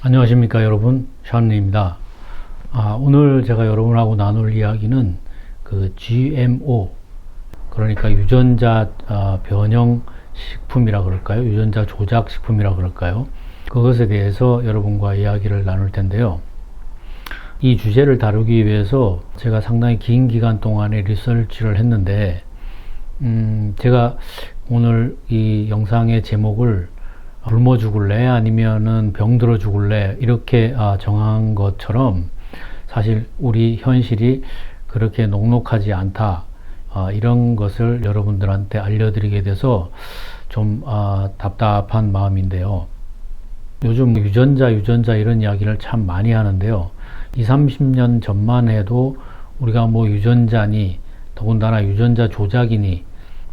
안녕하십니까 여러분, 샤운입니다. 오늘 제가 여러분하고 나눌 이야기는 그 GMO, 그러니까 유전자 변형 식품이라 그럴까요? 유전자 조작 식품이라 그럴까요? 그것에 대해서 여러분과 이야기를 나눌 텐데요. 이 주제를 다루기 위해서 제가 상당히 긴 기간 동안에 리서치를 했는데 제가 오늘 이 영상의 제목을 굶어 죽을래 아니면은 병들어 죽을래 이렇게 정한 것처럼 사실 우리 현실이 그렇게 녹록하지 않다, 이런 것을 여러분들한테 알려드리게 돼서 좀 답답한 마음인데요. 요즘 유전자 이런 이야기를 참 많이 하는데요. 20-30년 전만 해도 우리가 뭐 유전자니 더군다나 유전자 조작이니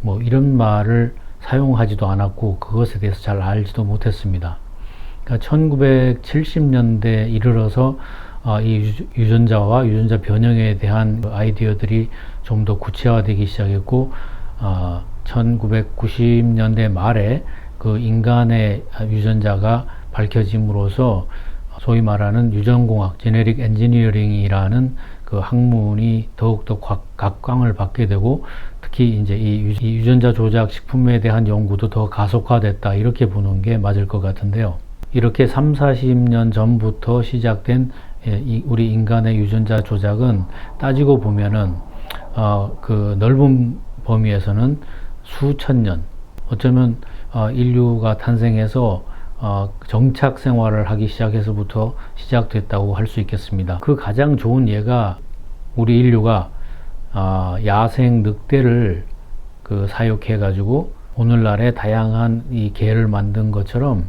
뭐 이런 말을 사용하지도 않았고 그것에 대해서 잘 알지도 못했습니다. 그러니까 1970년대에 이르러서 이 유전자와 유전자 변형에 대한 아이디어들이 좀 더 구체화되기 시작했고 1990년대 말에 그 인간의 유전자가 밝혀짐으로써 소위 말하는 유전공학, 제네릭 엔지니어링이라는 그 학문이 더욱더 각광을 받게 되고 특히 이제 이 유전자 조작 식품에 대한 연구도 더 가속화됐다, 이렇게 보는 게 맞을 것 같은데요. 이렇게 30-40년 전부터 시작된 우리 인간의 유전자 조작은 따지고 보면은 그 넓은 범위에서는 수천 년, 어쩌면 인류가 탄생해서 정착 생활을 하기 시작해서부터 시작됐다고 할 수 있겠습니다. 그 가장 좋은 예가 우리 인류가 야생 늑대를 사육해 가지고 오늘날의 다양한 이 개를 만든 것처럼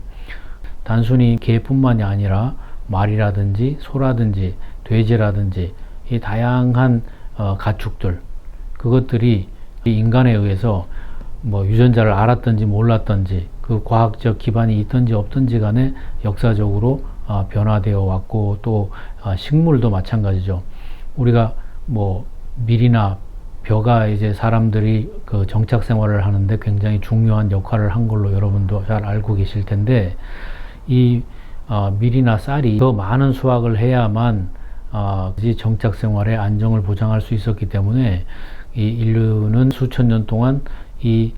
단순히 개뿐만이 아니라 말이라든지 소라든지 돼지라든지 이 다양한 가축들, 그것들이 인간에 의해서 뭐 유전자를 알았든지 몰랐든지 그 과학적 기반이 있든지 없든지 간에 역사적으로 변화되어 왔고, 또 식물도 마찬가지죠. 우리가 뭐 밀이나 벼가 이제 사람들이 그 정착 생활을 하는데 굉장히 중요한 역할을 한 걸로 여러분도 잘 알고 계실 텐데, 이 밀이나 쌀이 더 많은 수확을 해야만 정착 생활의 안정을 보장할 수 있었기 때문에 이 인류는 수천 년 동안 이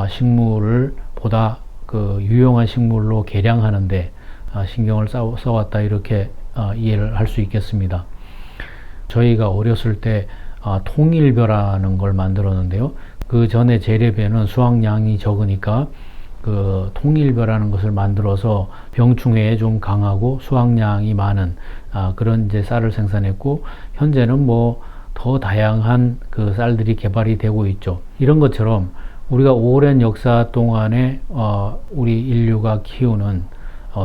식물을 보다 그 유용한 식물로 개량하는데 신경을 써왔다, 이렇게 이해를 할 수 있겠습니다. 저희가 어렸을 때 통일벼라는 걸 만들었는데요. 그 전에 재래배는 수확량이 적으니까 그 통일벼라는 것을 만들어서 병충해에 좀 강하고 수확량이 많은 그런 이제 쌀을 생산했고, 현재는 뭐 더 다양한 그 쌀들이 개발이 되고 있죠. 이런 것처럼 우리가 오랜 역사 동안에 우리 인류가 키우는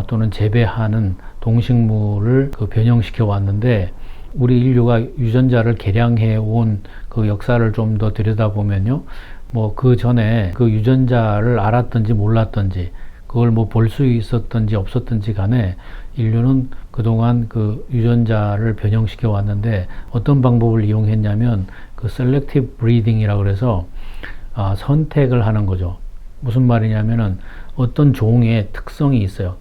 또는 재배하는 동식물을 변형시켜 왔는데, 우리 인류가 유전자를 개량해 온 그 역사를 좀 더 들여다보면요, 뭐 그 전에 그 유전자를 알았든지 몰랐든지 그걸 뭐 볼 수 있었든지 없었든지 간에 인류는 그동안 그 유전자를 변형시켜 왔는데, 어떤 방법을 이용했냐면 그 selective breeding이라고 그래서 선택을 하는 거죠. 무슨 말이냐면은 어떤 종의 특성이 있어요.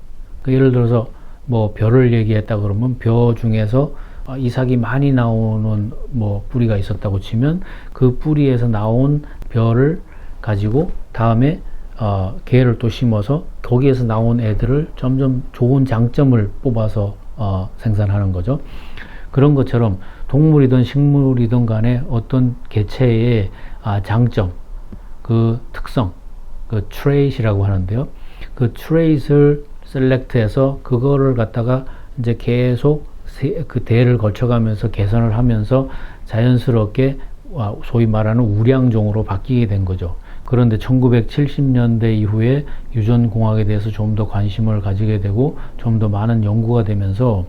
예를 들어서 뭐 벼를 얘기했다 그러면 벼 중에서 이삭이 많이 나오는 뭐 뿌리가 있었다고 치면 그 뿌리에서 나온 벼를 가지고 다음에 개를 또 심어서 거기에서 나온 애들을 점점 좋은 장점을 뽑아서 생산하는 거죠. 그런 것처럼 동물이든 식물이든 간에 어떤 개체의 장점, 그 특성, 그 trait이라고 하는데요. 그 trait을 셀렉트해서 그거를 갖다가 이제 계속 그 대를 거쳐가면서 개선을 하면서 자연스럽게 소위 말하는 우량종으로 바뀌게 된 거죠. 그런데 1970년대 이후에 유전공학에 대해서 좀 더 관심을 가지게 되고 좀 더 많은 연구가 되면서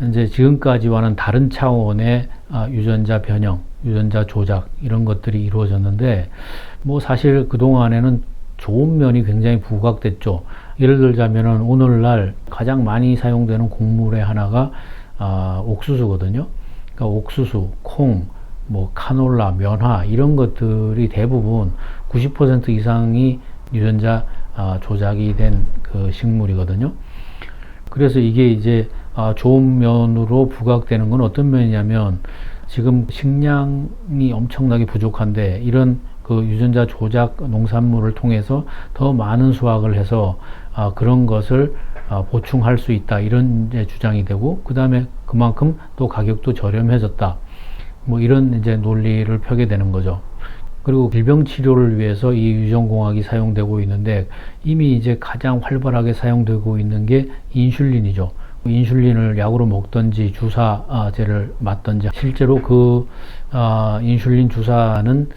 이제 지금까지와는 다른 차원의 유전자 변형, 유전자 조작 이런 것들이 이루어졌는데, 뭐 사실 그동안에는 좋은 면이 굉장히 부각됐죠. 예를 들자면은 오늘날 가장 많이 사용되는 곡물의 하나가 옥수수거든요. 그러니까 옥수수, 콩, 뭐 카놀라, 면화 이런 것들이 대부분 90% 이상이 유전자 조작이 된 그 식물이거든요. 그래서 이게 이제 좋은 면으로 부각되는 건 어떤 면이냐면, 지금 식량이 엄청나게 부족한데 이런 그 유전자 조작 농산물을 통해서 더 많은 수확을 해서 그런 것을 보충할 수 있다, 이런 이제 주장이 되고, 그 다음에 그만큼 또 가격도 저렴해졌다, 뭐 이런 이제 논리를 펴게 되는 거죠. 그리고 질병 치료를 위해서 이 유전공학이 사용되고 있는데, 이미 이제 가장 활발하게 사용되고 있는 게 인슐린이죠. 인슐린을 약으로 먹든지 주사제를 맞든지, 실제로 그 인슐린 주사는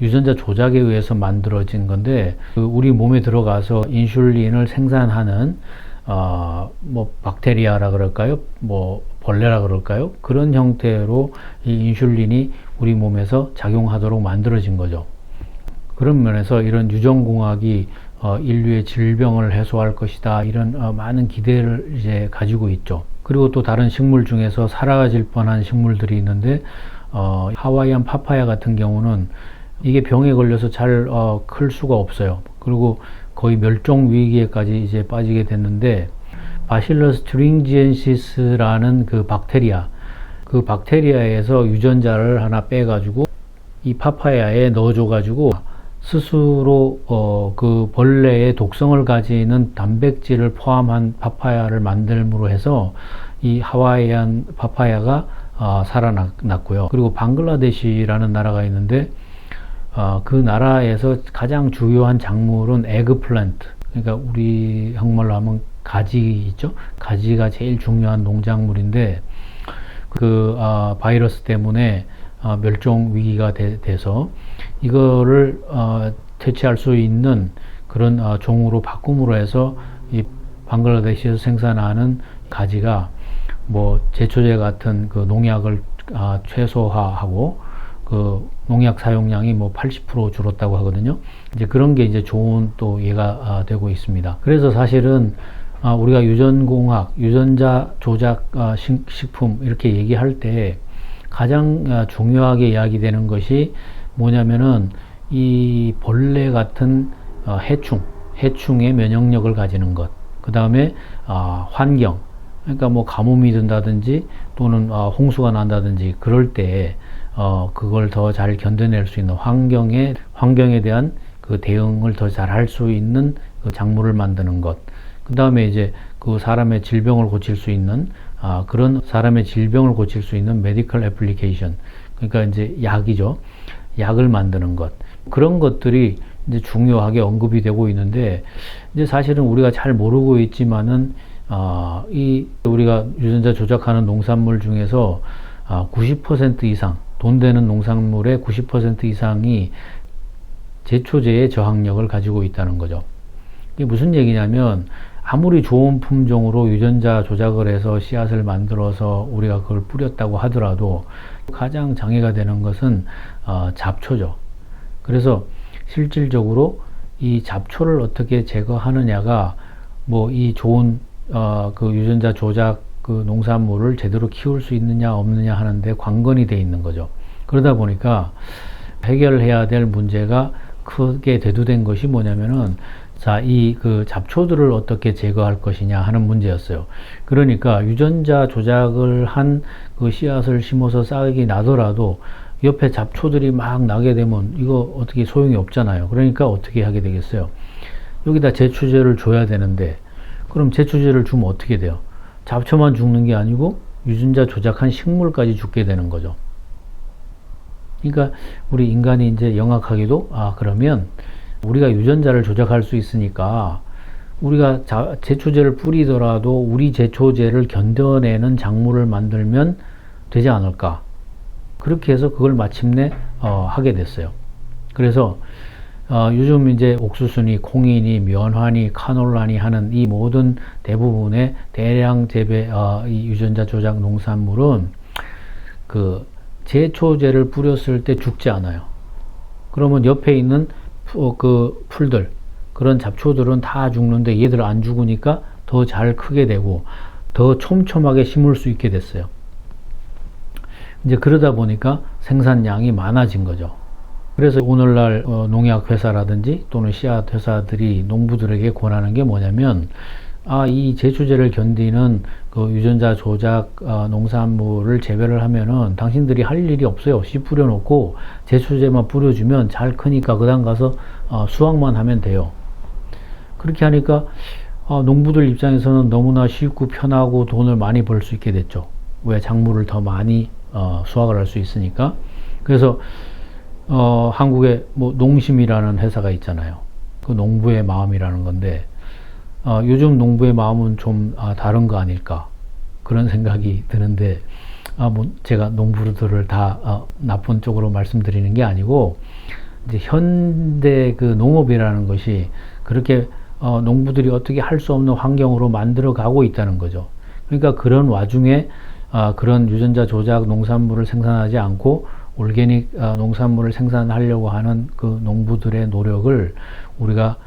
유전자 조작에 의해서 만들어진 건데, 우리 몸에 들어가서 인슐린을 생산하는 뭐 박테리아라 그럴까요, 뭐 벌레라 그럴까요, 그런 형태로 이 인슐린이 우리 몸에서 작용하도록 만들어진 거죠. 그런 면에서 이런 유전공학이 인류의 질병을 해소할 것이다, 이런 많은 기대를 이제 가지고 있죠. 그리고 또 다른 식물 중에서 사라질 뻔한 식물들이 있는데, 하와이안 파파야 같은 경우는 이게 병에 걸려서 잘 클 수가 없어요. 그리고 거의 멸종 위기에까지 이제 빠지게 됐는데, 바실러스 트링지엔시스라는 그 박테리아에서 유전자를 하나 빼가지고 이 파파야에 넣어줘가지고 스스로 그 벌레의 독성을 가지는 단백질을 포함한 파파야를 만들므로 해서 이 하와이안 파파야가 살아났고요. 그리고 방글라데시라는 나라가 있는데, 그 나라에서 가장 주요한 작물은 에그플랜트, 그러니까 우리 한국말로 하면 가지 있죠. 가지가 제일 중요한 농작물인데, 그 바이러스 때문에 멸종 위기가 돼서 이거를 퇴치할 수 있는 그런 종으로 바꿈으로 해서 이 방글라데시에서 생산하는 가지가 뭐 제초제 같은 그 농약을 최소화하고, 그 농약 사용량이 뭐 80% 줄었다고 하거든요. 이제 그런 게 이제 좋은 또 예가 되고 있습니다. 그래서 사실은 우리가 유전공학, 유전자 조작 식품 이렇게 얘기할 때 가장 중요하게 이야기되는 것이 뭐냐면은, 이 벌레 같은 해충의 면역력을 가지는 것, 그 다음에 환경, 그러니까 뭐 가뭄이 든다든지 또는 홍수가 난다든지 그럴 때 그걸 더 잘 견뎌낼 수 있는 환경에 대한 그 대응을 더 잘 할 수 있는 그 작물을 만드는 것, 그 다음에 이제 그 사람의 질병을 고칠 수 있는 그런 사람의 질병을 고칠 수 있는 메디컬 애플리케이션, 그러니까 이제 약이죠. 약을 만드는 것, 그런 것들이 이제 중요하게 언급이 되고 있는데, 이제 사실은 우리가 잘 모르고 있지만은 이 우리가 유전자 조작하는 농산물 중에서 90% 이상, 돈 되는 농산물의 90% 이상이 제초제의 저항력을 가지고 있다는 거죠. 이게 무슨 얘기냐면, 아무리 좋은 품종으로 유전자 조작을 해서 씨앗을 만들어서 우리가 그걸 뿌렸다고 하더라도 가장 장애가 되는 것은 잡초죠. 그래서 실질적으로 이 잡초를 어떻게 제거하느냐가 뭐 이 좋은 그 유전자 조작 그 농산물을 제대로 키울 수 있느냐 없느냐 하는데 관건이 돼 있는 거죠. 그러다 보니까 해결해야 될 문제가 크게 대두된 것이 뭐냐면은, 자, 이 그 잡초들을 어떻게 제거할 것이냐 하는 문제였어요. 그러니까 유전자 조작을 한 그 씨앗을 심어서 싹이 나더라도 옆에 잡초들이 막 나게 되면 이거 어떻게 소용이 없잖아요. 그러니까 어떻게 하게 되겠어요? 여기다 제초제를 줘야 되는데, 그럼 제초제를 주면 어떻게 돼요? 잡초만 죽는 게 아니고 유전자 조작한 식물까지 죽게 되는 거죠. 그러니까 우리 인간이 이제 영악하게도 그러면 우리가 유전자를 조작할 수 있으니까 우리가 제초제를 뿌리더라도 우리 제초제를 견뎌내는 작물을 만들면 되지 않을까, 그렇게 해서 그걸 마침내 하게 됐어요. 그래서 요즘 이제 옥수수니 콩이니 면화니 카놀라니 하는 이 모든 대부분의 대량 재배 이 유전자 조작 농산물은 그 제초제를 뿌렸을 때 죽지 않아요. 그러면 옆에 있는 그 풀들, 그런 잡초들은 다 죽는데 얘들 안 죽으니까 더 잘 크게 되고 더 촘촘하게 심을 수 있게 됐어요. 이제 그러다 보니까 생산량이 많아진 거죠. 그래서 오늘날 농약 회사라든지 또는 씨앗 회사들이 농부들에게 권하는 게 뭐냐면, 이 제초제를 견디는 그 유전자 조작 농산물을 재배를 하면은 당신들이 할 일이 없어요. 씨 뿌려놓고 제초제만 뿌려주면 잘 크니까 그 다음 가서 수확만 하면 돼요. 그렇게 하니까 농부들 입장에서는 너무나 쉽고 편하고 돈을 많이 벌 수 있게 됐죠. 왜? 작물을 더 많이 수확을 할 수 있으니까. 그래서 한국에 뭐 농심이라는 회사가 있잖아요. 그 농부의 마음이라는 건데 요즘 농부의 마음은 좀 다른 거 아닐까 그런 생각이 드는데 뭐 제가 농부들을 다 나쁜 쪽으로 말씀드리는 게 아니고 이제 현대 그 농업이라는 것이 그렇게 농부들이 어떻게 할 수 없는 환경으로 만들어 가고 있다는 거죠. 그러니까 그런 와중에 그런 유전자 조작 농산물을 생산하지 않고 올게닉 농산물을 생산하려고 하는 그 농부들의 노력을 우리가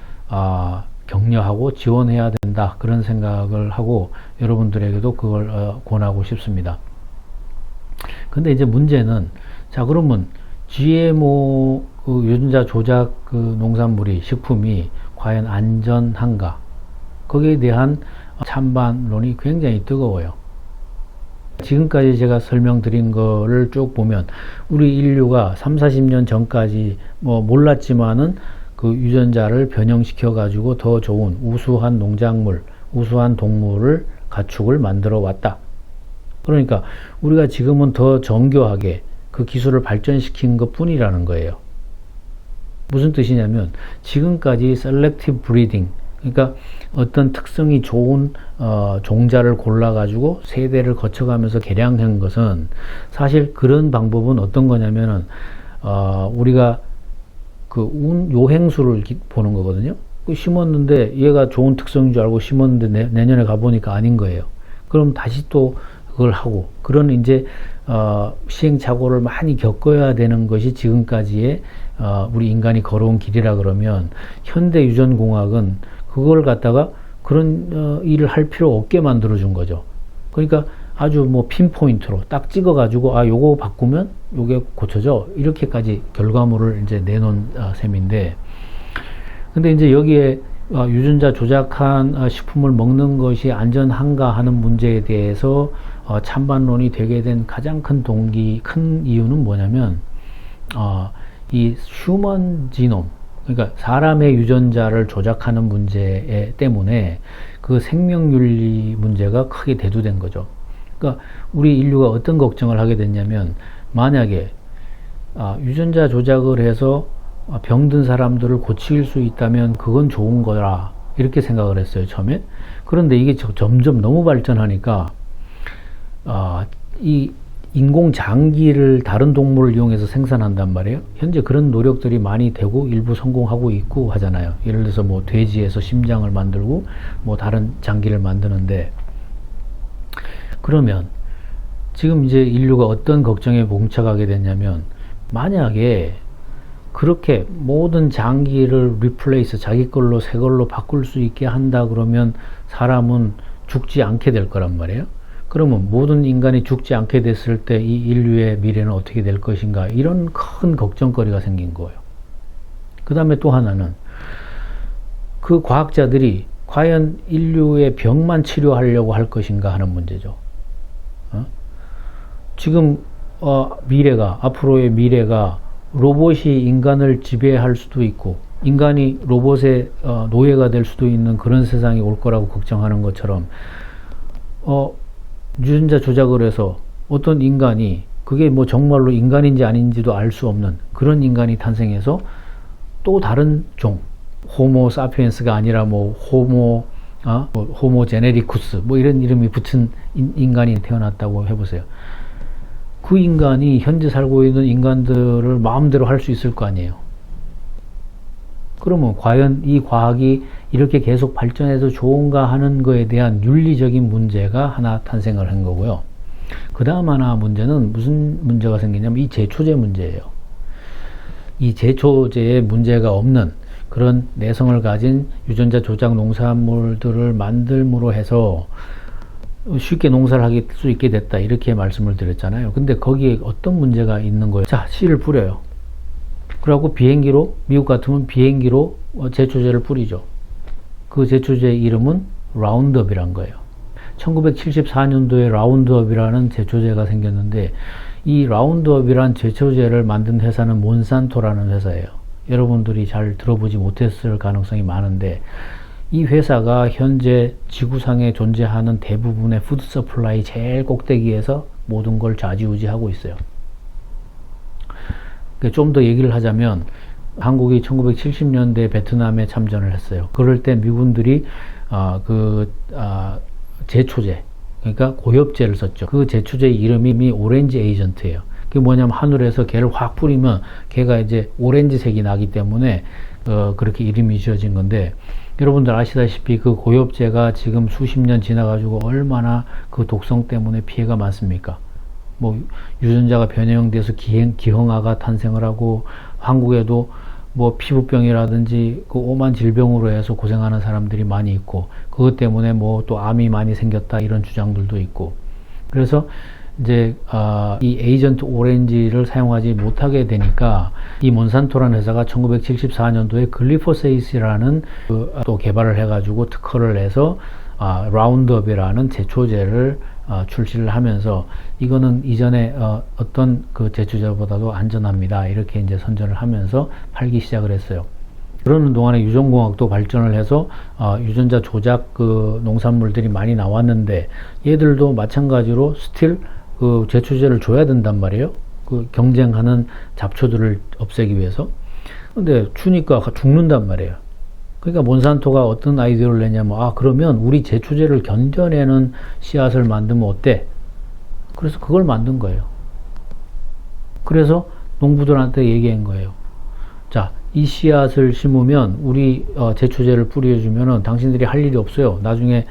격려하고 지원해야 된다 그런 생각을 하고 여러분들에게도 그걸 권하고 싶습니다. 근데 이제 문제는 자 그러면 GMO 그 유전자 조작 그 농산물이 식품이 과연 안전한가 거기에 대한 찬반론이 굉장히 뜨거워요. 지금까지 제가 설명드린 거를 쭉 보면 우리 인류가 30-40년 전까지 뭐 몰랐지만은 그 유전자를 변형시켜 가지고 더 좋은 우수한 농작물, 우수한 동물을 가축을 만들어 왔다. 그러니까 우리가 지금은 더 정교하게 그 기술을 발전시킨 것 뿐이라는 거예요. 무슨 뜻이냐면 지금까지 selective breeding 그러니까 어떤 특성이 좋은 종자를 골라 가지고 세대를 거쳐가면서 개량한 것은 사실 그런 방법은 어떤 거냐면은 우리가 그 요행수를 보는 거거든요. 심었는데 얘가 좋은 특성인 줄 알고 심었는데 내년에 가보니까 아닌 거예요. 그럼 다시 또 그걸 하고 그런 이제 시행착오를 많이 겪어야 되는 것이 지금까지의 우리 인간이 걸어온 길이라 그러면 현대 유전공학은 그걸 갖다가 그런 일을 할 필요 없게 만들어 준 거죠. 그러니까 아주 뭐 핀포인트로 딱 찍어 가지고 요거 바꾸면 요게 고쳐져 이렇게까지 결과물을 이제 내놓은 셈인데 근데 이제 여기에 유전자 조작한 식품을 먹는 것이 안전한가 하는 문제에 대해서 찬반론이 되게 된 가장 큰 이유는 뭐냐면 이 휴먼 지놈 그러니까 사람의 유전자를 조작하는 문제 때문에 그 생명윤리 문제가 크게 대두된 거죠. 그러니까 우리 인류가 어떤 걱정을 하게 됐냐면 만약에 유전자 조작을 해서 병든 사람들을 고칠 수 있다면 그건 좋은 거라 이렇게 생각을 했어요 처음에. 그런데 이게 점점 너무 발전하니까 이 인공장기를 다른 동물을 이용해서 생산한단 말이에요. 현재 그런 노력들이 많이 되고 일부 성공하고 있고 하잖아요. 예를 들어서 뭐 돼지에서 심장을 만들고 뭐 다른 장기를 만드는데 그러면 지금 이제 인류가 어떤 걱정에 봉착하게 됐냐면 만약에 그렇게 모든 장기를 리플레이스 자기 걸로 새 걸로 바꿀 수 있게 한다 그러면 사람은 죽지 않게 될 거란 말이에요. 그러면 모든 인간이 죽지 않게 됐을 때 이 인류의 미래는 어떻게 될 것인가 이런 큰 걱정거리가 생긴 거예요. 그 다음에 또 하나는 그 과학자들이 과연 인류의 병만 치료하려고 할 것인가 하는 문제죠. 지금 앞으로의 미래가 로봇이 인간을 지배할 수도 있고 인간이 로봇의 노예가 될 수도 있는 그런 세상이 올 거라고 걱정하는 것처럼 유전자 조작을 해서 어떤 인간이 그게 뭐 정말로 인간인지 아닌지도 알 수 없는 그런 인간이 탄생해서 또 다른 종 호모 사피엔스가 아니라 뭐 호모 제네리쿠스 뭐 이런 이름이 붙은 인간이 태어났다고 해보세요. 그 인간이 현재 살고 있는 인간들을 마음대로 할 수 있을 거 아니에요. 그러면 과연 이 과학이 이렇게 계속 발전해서 좋은가 하는 거에 대한 윤리적인 문제가 하나 탄생을 한 거고요. 그 다음 하나 문제는 무슨 문제가 생기냐면 이 제초제 문제예요. 이 제초제에 문제가 없는 그런 내성을 가진 유전자 조작 농산물들을 만들므로 해서 쉽게 농사를 할 수 있게 됐다 이렇게 말씀을 드렸잖아요. 근데 거기에 어떤 문제가 있는 거예요. 자, 씨를 뿌려요. 그래갖고 비행기로 미국 같으면 비행기로 제초제를 뿌리죠. 그 제초제의 이름은 라운드업이란 거예요. 1974년도에 라운드업이라는 제초제가 생겼는데 이 라운드업이란 제초제를 만든 회사는 몬산토라는 회사예요. 여러분들이 잘 들어보지 못했을 가능성이 많은데 이 회사가 현재 지구상에 존재하는 대부분의 푸드 서플라이 제일 꼭대기에서 모든 걸 좌지우지하고 있어요. 좀 더 얘기를 하자면 한국이 1970년대 베트남에 참전을 했어요. 그럴 때 미군들이 제초제, 그러니까 고엽제를 썼죠. 그 제초제 이름이 오렌지 에이전트예요. 그게 뭐냐면 하늘에서 걔를 확 뿌리면 걔가 이제 오렌지색이 나기 때문에 그렇게 이름이 지어진 건데, 여러분들 아시다시피 그 고엽제가 지금 수십 년 지나가지고 얼마나 그 독성 때문에 피해가 많습니까? 뭐 유전자가 변형돼서 기형아가 탄생을 하고, 한국에도 뭐 피부병이라든지 그 오만 질병으로 해서 고생하는 사람들이 많이 있고, 그것 때문에 뭐 또 암이 많이 생겼다 이런 주장들도 있고. 그래서 이제 이 에이전트 오렌지를 사용하지 못하게 되니까 이 몬산토라는 회사가 1974년도에 글리포세이스라는 또 개발을 해가지고 특허를 내서 라운드업이라는 제초제를 출시를 하면서 이거는 이전에 어떤 그 제초제보다도 안전합니다, 이렇게 이제 선전을 하면서 팔기 시작을 했어요. 그러는 동안에 유전공학도 발전을 해서 유전자 조작 그 농산물들이 많이 나왔는데, 얘들도 마찬가지로 스틸 그 제초제를 줘야 된단 말이에요. 그 경쟁하는 잡초들을 없애기 위해서. 근데 주니까 죽는단 말이에요. 그러니까 몬산토가 어떤 아이디어를 내냐면, 그러면 우리 제초제를 견뎌내는 씨앗을 만들면 어때? 그래서 그걸 만든 거예요. 그래서 농부들한테 얘기한 거예요. 자, 이 씨앗을 심으면 우리 제초제를 뿌려주면은 당신들이 할 일이 없어요. 나중에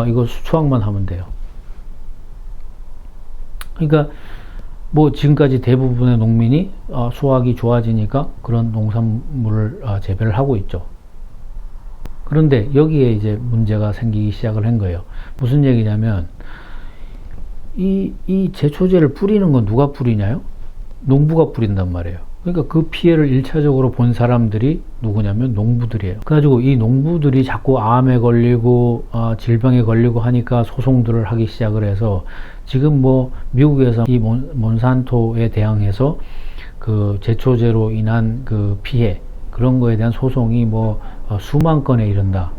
이거 수확만 하면 돼요. 그러니까 뭐 지금까지 대부분의 농민이 수확이 좋아지니까 그런 농산물을 재배를 하고 있죠. 그런데 여기에 이제 문제가 생기기 시작을 한 거예요. 무슨 얘기냐면 이 제초제를 뿌리는 건 누가 뿌리냐요? 농부가 뿌린단 말이에요. 그러니까 그 피해를 1차적으로 본 사람들이 누구냐면 농부들이에요. 그래가지고 이 농부들이 자꾸 암에 걸리고 질병에 걸리고 하니까 소송들을 하기 시작을 해서, 지금 뭐 미국에서 이 몬산토에 대항해서 그 제초제로 인한 그 피해, 그런 거에 대한 소송이 뭐 수만 건에 이른다,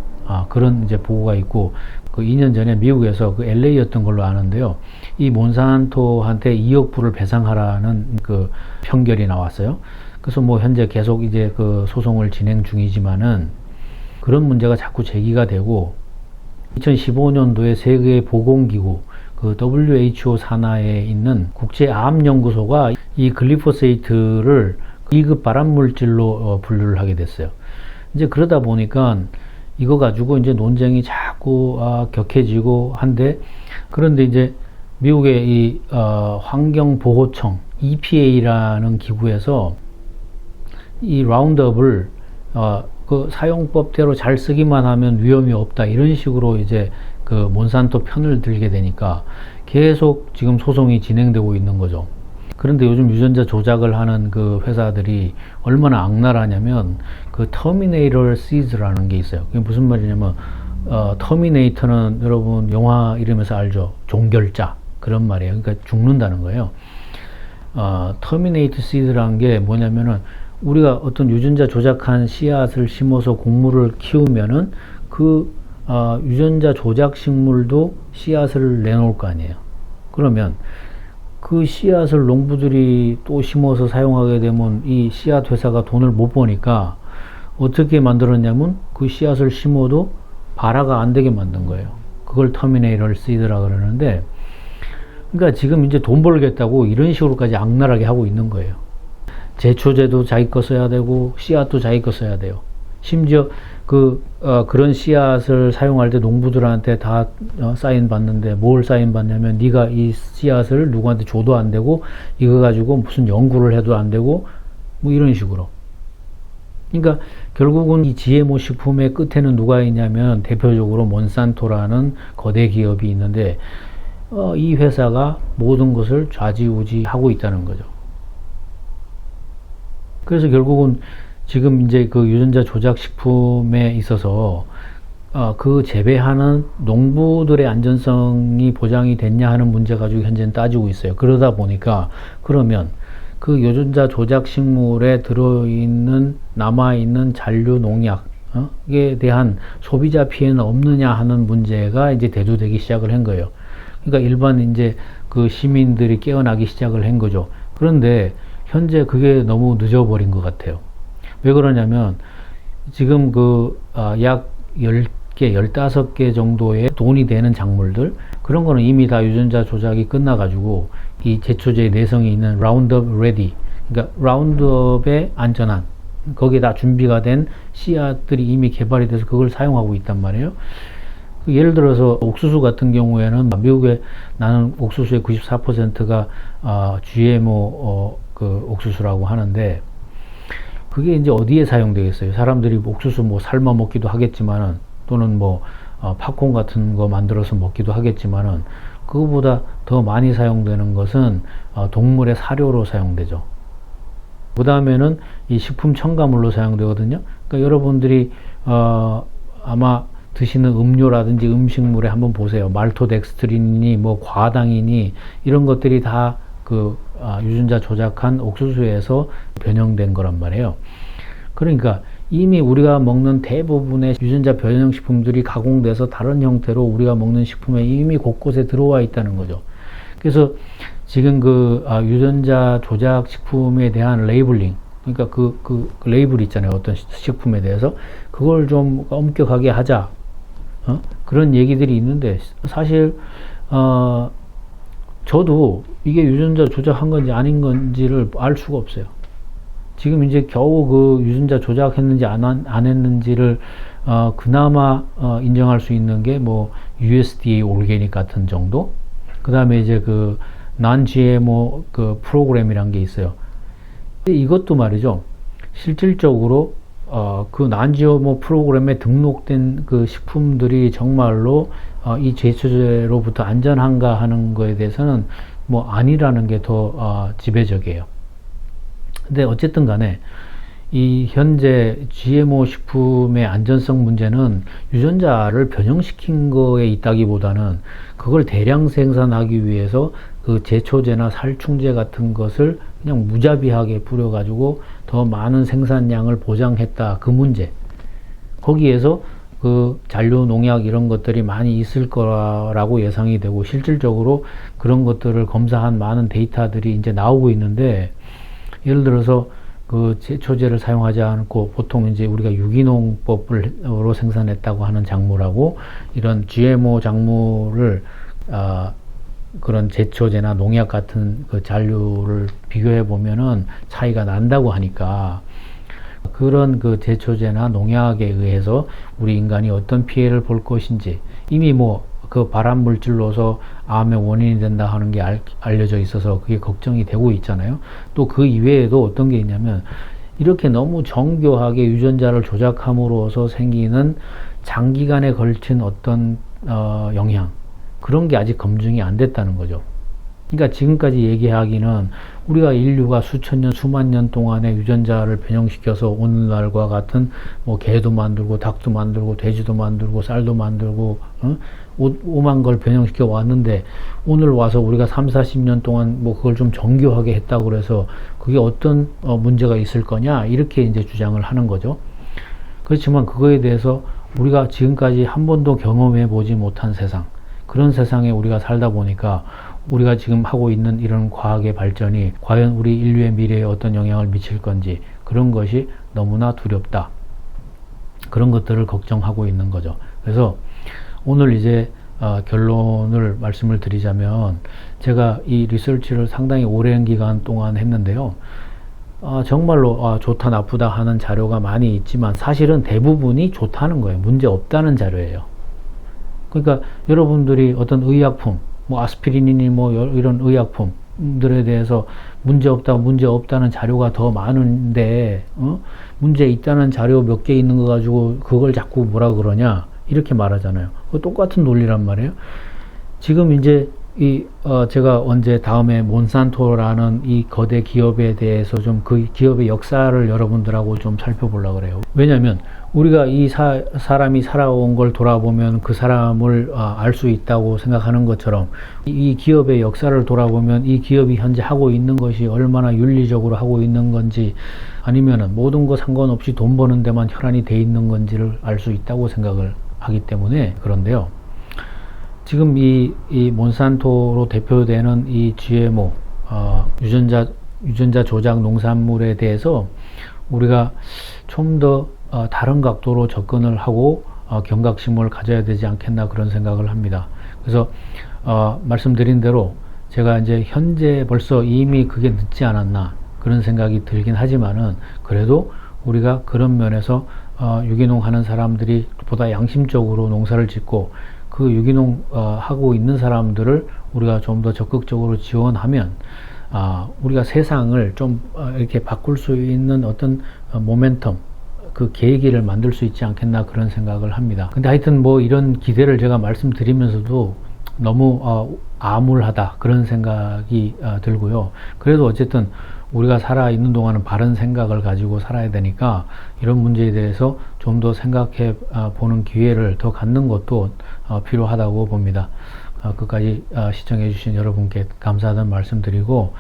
그런 이제 보고가 있고, 그 2년 전에 미국에서 그 LA였던 걸로 아는데요, 이 몬산토한테 2억 불을 배상하라는 그 판결이 나왔어요. 그래서 뭐 현재 계속 이제 그 소송을 진행 중이지만은 그런 문제가 자꾸 제기가 되고, 2015년도에 세계 보건기구 그 WHO 산하에 있는 국제암연구소가 이 글리포세이트를 2급 발암물질로 분류를 하게 됐어요. 이제 그러다 보니까 이거 가지고 이제 논쟁이 자꾸 격해지고 한데, 그런데 이제 미국의 이 환경보호청 EPA라는 기구에서 이 라운드업을 그 사용법대로 잘 쓰기만 하면 위험이 없다, 이런 식으로 이제 그 몬산토 편을 들게 되니까 계속 지금 소송이 진행되고 있는 거죠. 그런데 요즘 유전자 조작을 하는 그 회사들이 얼마나 악랄하냐면, 그 터미네이터 시즈라는 게 있어요. 그게 무슨 말이냐면, 터미네이터는 여러분 영화 이름에서 알죠? 종결자, 그런 말이에요. 그러니까 죽는다는 거예요. 터미네이터 시즈라는 게 뭐냐면은, 우리가 어떤 유전자 조작한 씨앗을 심어서 곡물을 키우면은 그 유전자 조작 식물도 씨앗을 내놓을 거 아니에요. 그러면 그 씨앗을 농부들이 또 심어서 사용하게 되면 이 씨앗 회사가 돈을 못 버니까 어떻게 만들었냐면, 그 씨앗을 심어도 발화가 안 되게 만든 거예요. 그걸 터미네이터 시드라 그러는데, 그러니까 지금 이제 돈 벌겠다고 이런 식으로까지 악랄하게 하고 있는 거예요. 제초제도 자기 거 써야 되고 씨앗도 자기 거 써야 돼요. 심지어 그런 씨앗을 사용할 때 농부들한테 다 사인 받는데, 뭘 사인 받냐면, 네가 이 씨앗을 누구한테 줘도 안 되고 이거 가지고 무슨 연구를 해도 안 되고 뭐 이런 식으로. 그러니까 결국은 이 GMO 식품의 끝에는 누가 있냐면, 대표적으로 몬산토라는 거대 기업이 있는데, 이 회사가 모든 것을 좌지우지하고 있다는 거죠. 그래서 결국은 지금 이제 그 유전자 조작 식품에 있어서 그 재배하는 농부들의 안전성이 보장이 됐냐 하는 문제 가지고 현재는 따지고 있어요. 그러다 보니까 그러면 그 유전자 조작 식물에 들어있는 남아있는 잔류 농약에 대한 소비자 피해는 없느냐 하는 문제가 이제 대두되기 시작을 한 거예요. 그러니까 일반 이제 그 시민들이 깨어나기 시작을 한 거죠. 그런데 현재 그게 너무 늦어버린 것 같아요. 왜 그러냐면 지금 약 10개, 15개 정도의 돈이 되는 작물들, 그런 거는 이미 다 유전자 조작이 끝나가지고 이 제초제의 내성이 있는 라운드업 레디, 그러니까 라운드업에 안전한, 거기에 다 준비가 된 씨앗들이 이미 개발이 돼서 그걸 사용하고 있단 말이에요. 예를 들어서 옥수수 같은 경우에는 미국에 나는 옥수수의 94%가 GMO 옥수수라고 하는데, 그게 이제 어디에 사용되겠어요? 사람들이 옥수수 뭐 삶아 먹기도 하겠지만은, 또는 뭐 팝콘 같은 거 만들어서 먹기도 하겠지만은, 그거보다 더 많이 사용되는 것은 동물의 사료로 사용되죠. 그 다음에는 이 식품 첨가물로 사용되거든요. 그러니까 여러분들이 아마 드시는 음료라든지 음식물에 한번 보세요. 말토덱스트린이니 뭐 과당이니 이런 것들이 다 유전자 조작한 옥수수에서 변형된 거란 말이에요. 그러니까 이미 우리가 먹는 대부분의 유전자 변형 식품들이 가공돼서 다른 형태로 우리가 먹는 식품에 이미 곳곳에 들어와 있다는 거죠. 그래서 지금 유전자 조작 식품에 대한 레이블링, 그러니까 그 레이블 있잖아요. 어떤 식품에 대해서 그걸 좀 엄격하게 하자. 그런 얘기들이 있는데, 사실 저도 이게 유전자 조작한 건지 아닌 건지를 알 수가 없어요. 지금 이제 겨우 그 유전자 조작했는지 안 했는지를 그나마 인정할 수 있는 게 뭐 USDA 올게닉 같은 정도. 그 다음에 이제 non-GMO 프로그램이란 게 있어요. 이것도 말이죠. 실질적으로 non-GMO 프로그램에 등록된 그 식품들이 정말로 이 제초제로부터 안전한가 하는 거에 대해서는 뭐 아니라는 게 더 지배적이에요. 근데 어쨌든 간에 이 현재 GMO 식품의 안전성 문제는 유전자를 변형시킨 거에 있다기보다는 그걸 대량 생산하기 위해서 그 제초제나 살충제 같은 것을 그냥 무자비하게 뿌려가지고 더 많은 생산량을 보장했다, 그 문제. 거기에서 그 잔류 농약 이런 것들이 많이 있을 거라고 예상이 되고, 실질적으로 그런 것들을 검사한 많은 데이터들이 이제 나오고 있는데, 예를 들어서 그 제초제를 사용하지 않고 보통 이제 우리가 유기농법으로 생산했다고 하는 작물하고 이런 GMO 작물을 그런 제초제나 농약 같은 그 잔류를 비교해 보면은 차이가 난다고 하니까, 그런 그 제초제나 농약에 의해서 우리 인간이 어떤 피해를 볼 것인지, 이미 뭐 그 발암 물질로서 암의 원인이 된다 하는 게 알려져 있어서 그게 걱정이 되고 있잖아요. 또 그 이외에도 어떤 게 있냐면, 이렇게 너무 정교하게 유전자를 조작함으로써 생기는 장기간에 걸친 어떤 영향, 그런 게 아직 검증이 안 됐다는 거죠. 그러니까 지금까지 얘기하기는 우리가 인류가 수천 년, 수만 년 동안의 유전자를 변형시켜서 오늘날과 같은 뭐 개도 만들고 닭도 만들고 돼지도 만들고 쌀도 만들고 5만 걸 변형시켜 왔는데, 오늘 와서 우리가 3, 40년 동안 뭐 그걸 좀 정교하게 했다고 그래서 그게 어떤 문제가 있을 거냐, 이렇게 이제 주장을 하는 거죠. 그렇지만 그거에 대해서 우리가 지금까지 한 번도 경험해 보지 못한 세상, 그런 세상에 우리가 살다 보니까 우리가 지금 하고 있는 이런 과학의 발전이 과연 우리 인류의 미래에 어떤 영향을 미칠 건지, 그런 것이 너무나 두렵다. 그런 것들을 걱정하고 있는 거죠. 그래서 오늘 이제 결론을 말씀을 드리자면, 제가 이 리서치를 상당히 오랜 기간 동안 했는데요. 정말로 좋다 나쁘다 하는 자료가 많이 있지만 사실은 대부분이 좋다는 거예요. 문제 없다는 자료예요. 그러니까 여러분들이 어떤 의약품, 뭐 아스피린이니 뭐 이런 의약품들에 대해서 문제 없다는 자료가 더 많은데, 문제 있다는 자료 몇 개 있는 거 가지고 그걸 자꾸 뭐라 그러냐, 이렇게 말하잖아요. 똑같은 논리란 말이에요. 지금 이제 제가 언제 다음에 몬산토라는 이 거대 기업에 대해서 좀 그 기업의 역사를 여러분들하고 좀 살펴보려고 그래요. 왜냐면 우리가 이 사람이 살아온 걸 돌아보면 그 사람을 알 수 있다고 생각하는 것처럼 이 기업의 역사를 돌아보면 이 기업이 현재 하고 있는 것이 얼마나 윤리적으로 하고 있는 건지 아니면은 모든 거 상관없이 돈 버는 데만 혈안이 돼 있는 건지를 알 수 있다고 생각을 하기 때문에 그런데요. 지금 이 몬산토로 대표되는 이 GMO 유전자 조작 농산물에 대해서 우리가 좀 더 다른 각도로 접근을 하고 경각심을 가져야 되지 않겠나 그런 생각을 합니다. 그래서 말씀드린 대로 제가 이제 현재 벌써 이미 그게 늦지 않았나 그런 생각이 들긴 하지만은 그래도 우리가 그런 면에서 유기농 하는 사람들이 보다 양심적으로 농사를 짓고 그 유기농 하고 있는 사람들을 우리가 좀 더 적극적으로 지원하면 우리가 세상을 좀 이렇게 바꿀 수 있는 어떤 모멘텀 그 계기를 만들 수 있지 않겠나 그런 생각을 합니다. 근데 하여튼 뭐 이런 기대를 제가 말씀드리면서도 너무 암울하다 그런 생각이 들고요. 그래도 어쨌든 우리가 살아있는 동안은 바른 생각을 가지고 살아야 되니까 이런 문제에 대해서 좀 더 생각해 보는 기회를 더 갖는 것도 필요하다고 봅니다. 끝까지 시청해 주신 여러분께 감사하다는 말씀 드리고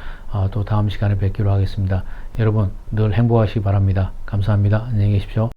또 다음 시간에 뵙기로 하겠습니다. 여러분 늘 행복하시기 바랍니다. 감사합니다. 안녕히 계십시오.